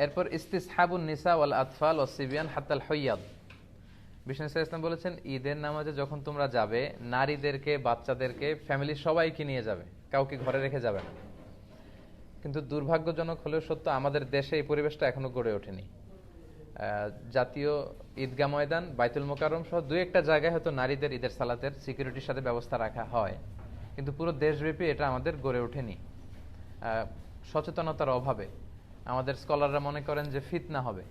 এরপর ইস্তিসহাবুন নিসা ওয়াল আতফাল ওয়াস সিবিয়ান হাত্তাল হুইয়াদ। বিষ্ণু সাল্লাল্লাহু আলাইহি ওয়াসাল্লাম বলেছেন, ঈদের নামাজে যখন তোমরা যাবে, নারীদেরকে, বাচ্চাদেরকে, ফ্যামিলির সবাইকে নিয়ে যাবে, কাউকে ঘরে রেখে যাবে না। কিন্তু দুর্ভাগ্যজনক হলেও সত্য, আমাদের দেশে এই পরিবেশটা এখনো গড়ে ওঠেনি। জাতীয় ঈদগাহ ময়দান, বাইতুল মোকাররম সহ দুই একটা জায়গায় হয়তো নারীদের ঈদের সালাতের সিকিউরিটির সাথে ব্যবস্থা রাখা হয়, কিন্তু পুরো দেশব্যাপী এটা আমাদের গড়ে ওঠেনি। সচেতনতার অভাবে আমাদের স্কলাররা মনে করেন যে ফিতনা হবে।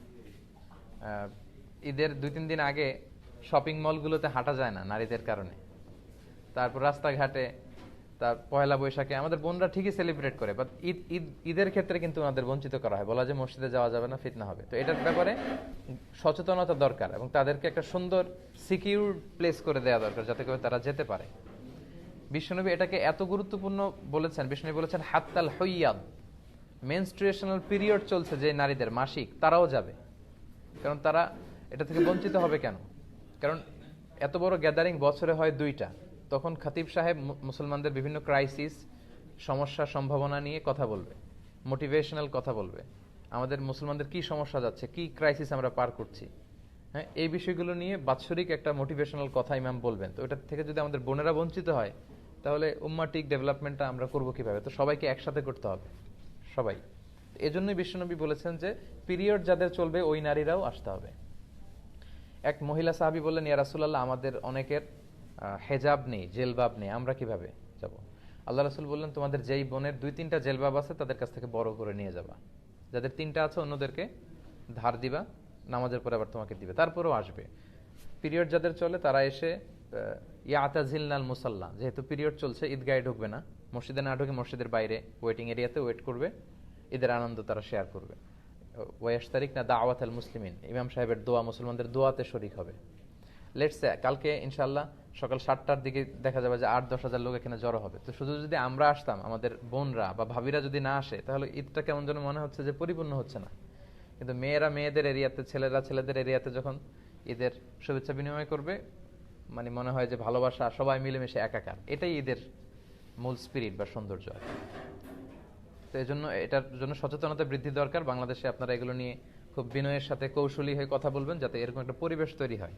ঈদের 2-3 দিন আগে শপিং মলগুলোতে হাঁটা যায় না নারীদের কারণে। তারপর রাস্তাঘাটে, তার পয়লা বৈশাখে আমাদের বোনরা ঠিকই সেলিব্রেট করে, বাট ঈদের ক্ষেত্রে কিন্তু ওনাদের বঞ্চিত করা হয়, বলা যে মসজিদে যাওয়া যাবে না, ফিতনা হবে। তো এটার ব্যাপারে সচেতনতা দরকার এবং তাদেরকে একটা সুন্দর সিকিউর প্লেস করে দেওয়া দরকার, যাতে করে তারা যেতে পারে। বিশ্বনবী এটাকে এত গুরুত্বপূর্ণ বলেছেন, বিশ্বনবী বলেছেন হাত্তাল হুইয়াদ, মেনস্ট্রুয়েশনাল পিরিয়ড চলছে যে নারীদের, মাসিক, তারাও যাবে। কারণ তারা এটা থেকে বঞ্চিত হবে কেন? কারণ এত বড় গ্যাদারিং বছরে হয় 2টা, তখন খতিব সাহেব মুসলমানদের বিভিন্ন ক্রাইসিস, সমস্যা, সম্ভাবনা নিয়ে কথা বলবে, মোটিভেশনাল কথা বলবে, আমাদের মুসলমানদের কি সমস্যা যাচ্ছে, কি ক্রাইসিস আমরা পার করছি, হ্যাঁ, এই বিষয়গুলো নিয়ে বাৎসরিক একটা মোটিভেশনাল কথা ইমাম বলবেন। তো এটা থেকে যদি আমাদের বোনেরা বঞ্চিত হয়, তাহলে উম্মাটিক ডেভেলপমেন্টটা আমরা করবো কিভাবে? তো সবাইকে একসাথে করতে হবে, সবাই। এজন্যই বিশ্বনবী বলেছেন যে পিরিয়ড যাদের চলবে ওই নারীরাও আসতে হবে। এক মহিলা সাহাবী বললেন, ইয়া রাসূলুল্লাহ, আমাদের অনেকের হেজাব নেই, জেলবাব নেই, আমরা কিভাবে যাব? আল্লাহ রাসূল বললেন, তোমাদের যেই বোনের 2-3টা জেলবাব আছে তাদের কাছ থেকে বড় করে নিয়ে যাবা, যাদের 3টা আছে অন্যদেরকে ধার দিবা, নামাজের পরে আবার তোমাকে দিবে, তারপরেও আসবে। পিরিয়ড যাদের চলে তারা এসে ইয়াতাজিলনাল মুসাল্লা, যেহেতু পিরিয়ড চলছে ঈদগাহে ঢুকবে না, মসজিদে না ঢুকে মসজিদের বাইরে ওয়েটিং এরিয়াতে ওয়েট করবে, ঈদের আনন্দ তারা শেয়ার করবে। ওয়াশতারিক না দাওয়াত আল মুসলিমিন, ইমাম সাহেবের দোয়া, মুসলমানদের দোয়াতে শরীক হবে। লেটস সে কালকে ইনশাআল্লাহ সকাল 7টার দিকে দেখা যাবে যে 8-10 হাজার লোক এখানে জড়ো হবে। তো শুধু যদি আমরা আসতাম, আমাদের বোনরা বা ভাবিরা যদি না আসে, তাহলে ঈদটা কেমন যেন মনে হচ্ছে যে পরিপূর্ণ হচ্ছে না। কিন্তু মেয়েরা মেয়েদের এরিয়াতে, ছেলেরা ছেলেদের এরিয়াতে যখন ঈদের শুভেচ্ছা বিনিময় করবে, মানে মনে হয় যে ভালোবাসা, সবাই মিলেমিশে একাকার। এটাই ঈদের মূল স্পিরিট বা সৌন্দর্য আর কি। তো এই জন্য এটার জন্য সচেতনতা বৃদ্ধি দরকার। বাংলাদেশে আপনারা এগুলো নিয়ে খুব বিনয়ের সাথে কৌশলী হয়ে কথা বলবেন, যাতে এরকম একটা পরিবেশ তৈরি হয়।